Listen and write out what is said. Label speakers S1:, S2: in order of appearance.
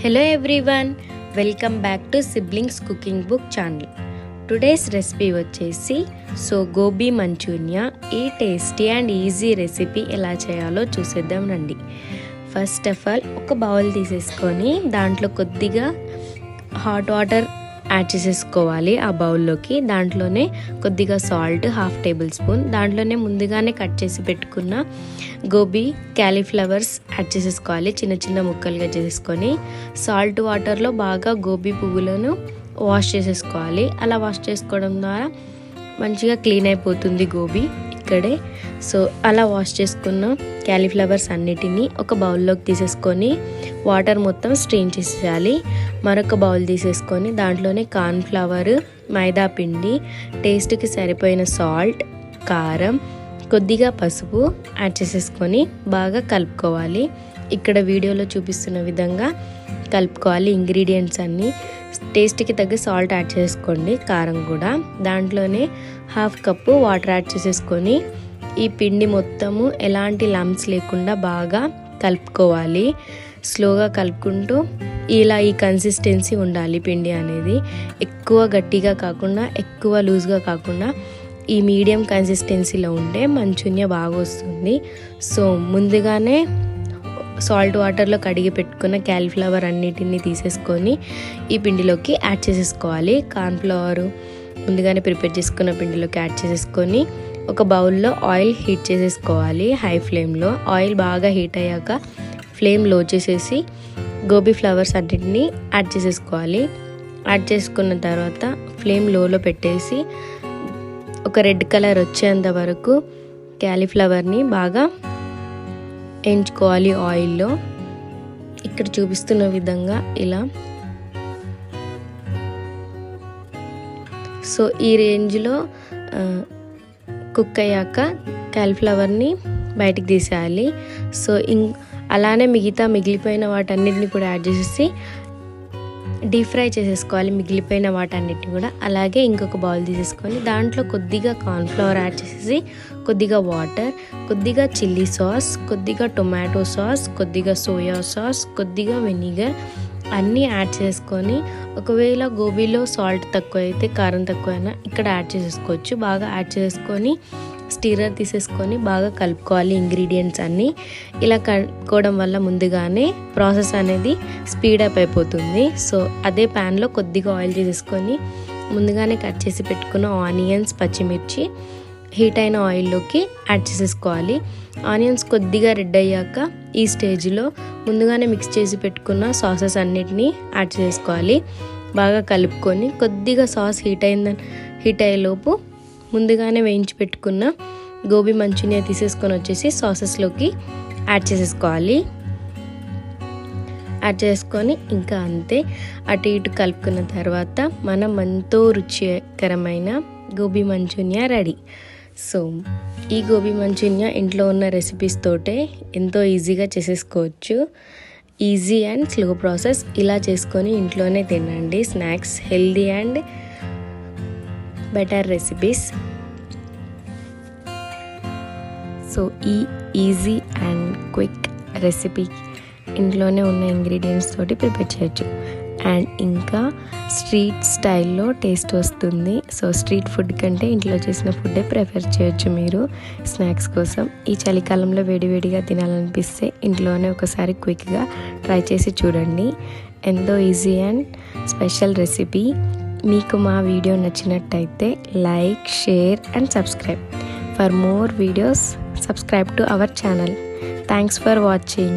S1: Hello everyone, welcome back to Siblings Cooking Book channel. Today's recipe వచ్చేసి gobi Manchuria. ఈ tasty and easy recipe ఎలా చేయాలో చూసేద్దాం రండి. ఫస్ట్ ఆఫ్ ఆల్ ఒక బౌల్ తీసేసుకొని దాంట్లో కొద్దిగా హాట్ వాటర్ యాడ్ చేసేసుకోవాలి. ఆ బౌల్లోకి దాంట్లోనే కొద్దిగా సాల్ట్, 1/2 టేబుల్ స్పూన్, దాంట్లోనే ముందుగానే కట్ చేసి పెట్టుకున్న గోబీ, క్యాలీఫ్లవర్స్ యాడ్ చేసేసుకోవాలి. చిన్న చిన్న ముక్కలుగా చేసేసుకొని సాల్ట్ వాటర్లో బాగా గోబీ పువ్వులను వాష్ చేసేసుకోవాలి. అలా వాష్ చేసుకోవడం ద్వారా మంచిగా క్లీన్ అయిపోతుంది గోబీ ఇక్కడే. అలా వాష్ చేసుకున్న క్యాలీఫ్లవర్స్ అన్నిటినీ ఒక బౌల్లోకి తీసేసుకొని వాటర్ మొత్తం స్ట్రెయిన్ చేసేయాలి. మరొక బౌల్ తీసేసుకొని దాంట్లోనే కార్న్ఫ్లవర్, మైదా పిండి, టేస్ట్కి సరిపోయిన సాల్ట్, కారం, కొద్దిగా పసుపు యాడ్ చేసేసుకొని బాగా కలుపుకోవాలి. ఇక్కడ వీడియోలో చూపిస్తున్న విధంగా కలుపుకోవాలి. ఇంగ్రీడియంట్స్ అన్నీ టేస్ట్కి తగ్గ సాల్ట్ యాడ్ చేసుకోండి, కారం కూడా. దాంట్లోనే 1/2 కప్పు వాటర్ యాడ్ చేసేసుకొని ఈ పిండి మొత్తము ఎలాంటి లంప్స్ లేకుండా బాగా కలుపుకోవాలి. స్లోగా కలుపుకుంటూ ఇలా ఈ కన్సిస్టెన్సీ ఉండాలి. పిండి అనేది ఎక్కువ గట్టిగా కాకుండా ఎక్కువ లూజ్గా కాకుండా ఈ మీడియం కన్సిస్టెన్సీలో ఉంటే మంచూరియా బాగా వస్తుంది. ముందుగానే సాల్ట్ వాటర్లో కడిగి పెట్టుకున్న క్యాలీఫ్లవర్ అన్నిటిని తీసేసుకొని ఈ పిండిలోకి యాడ్ చేసేసుకోవాలి. కార్న్ఫ్లవర్ ముందుగానే ప్రిపేర్ చేసుకున్న పిండిలోకి యాడ్ చేసేసుకొని ఒక బౌల్లో ఆయిల్ హీట్ చేసేసుకోవాలి హై ఫ్లేమ్లో. ఆయిల్ బాగా హీట్ అయ్యాక ఫ్లేమ్ లో చేసేసి గోబీ ఫ్లవర్స్ అన్నిటిని యాడ్ చేసేసుకోవాలి. యాడ్ చేసుకున్న తర్వాత ఫ్లేమ్ లోలో పెట్టేసి ఒక రెడ్ కలర్ వచ్చేంత వరకు క్యాలీఫ్లవర్ని బాగా వేయించుకోవాలి ఆయిల్లో. ఇక్కడ చూపిస్తున్న విధంగా ఇలా. ఈ రేంజ్లో కుక్ అయ్యాక క్యాలీఫ్లవర్ని బయటికి తీసేయాలి. అలానే మిగిలిపోయిన వాటన్నిటిని కూడా యాడ్ చేసేసి డీప్ ఫ్రై చేసేసుకోవాలి. మిగిలిపోయిన వాటన్నిటిని కూడా. అలాగే ఇంకొక బౌల్ తీసేసుకొని దాంట్లో కొద్దిగా కార్న్ఫ్లవర్ యాడ్ చేసేసి కొద్దిగా వాటర్, కొద్దిగా చిల్లీ సాస్, కొద్దిగా టొమాటో సాస్, కొద్దిగా సోయా సాస్, కొద్దిగా వెనిగర్ అన్నీ యాడ్ చేసుకొని, ఒకవేళ గోబీలో సాల్ట్ తక్కువ అయితే కారం తక్కువైనా ఇక్కడ యాడ్ చేసేసుకోవచ్చు. బాగా యాడ్ చేసుకొని స్టీరర్ తీసేసుకొని బాగా కలుపుకోవాలి ఇంగ్రీడియంట్స్ అన్నీ. ఇలా కలుపుకోవడం వల్ల ముందుగానే ప్రాసెస్ అనేది స్పీడప్ అయిపోతుంది. అదే ప్యాన్లో కొద్దిగా ఆయిల్ తీసేసుకొని ముందుగానే కట్ చేసి పెట్టుకున్న ఆనియన్స్, పచ్చిమిర్చి హీట్ అయిన ఆయిల్లోకి యాడ్ చేసేసుకోవాలి. ఆనియన్స్ కొద్దిగా రెడ్ అయ్యాక ఈ స్టేజ్లో ముందుగానే మిక్స్ చేసి పెట్టుకున్న సాసెస్ అన్నిటినీ యాడ్ చేసుకోవాలి. బాగా కలుపుకొని కొద్దిగా సాస్ హీట్ అయ్యేలోపు ముందుగానే వేయించి పెట్టుకున్న గోబీ మంచూరియా తీసేసుకొని వచ్చేసి సాసెస్లోకి యాడ్ చేసేసుకోవాలి. యాడ్ చేసుకొని ఇంకా అంతే అటు ఇటు కలుపుకున్న తర్వాత మనం ఎంతో రుచికరమైన గోబీ మంచూరియా రెడీ. ఈ గోబీ మంచూరియా ఇంట్లో ఉన్న రెసిపీస్ తోటే ఎంతో ఈజీగా చేసేసుకోవచ్చు. Easy and slow process. ఇలా చేసుకొని ఇంట్లోనే తినండి. Snacks, healthy and better recipes. ఈ ఈజీ అండ్ క్విక్ రెసిపీ ఇంట్లోనే ఉన్న ఇంగ్రీడియంట్స్ తోటి ప్రిపేర్ చేయొచ్చు. అండ్ ఇంకా స్ట్రీట్ స్టైల్లో టేస్ట్ వస్తుంది. స్ట్రీట్ ఫుడ్ కంటే ఇంట్లో చేసిన ఫుడ్డే ప్రిఫర్ చేయొచ్చు మీరు స్నాక్స్ కోసం. ఈ చలికాలంలో వేడివేడిగా తినాలనిపిస్తే ఇంట్లోనే ఒకసారి క్విక్గా ట్రై చేసి చూడండి. ఎంతో ఈజీ అండ్ స్పెషల్ రెసిపీ. మీకు మా వీడియో నచ్చినట్టయితే like, share and subscribe. For more videos subscribe to our channel. Thanks for watching.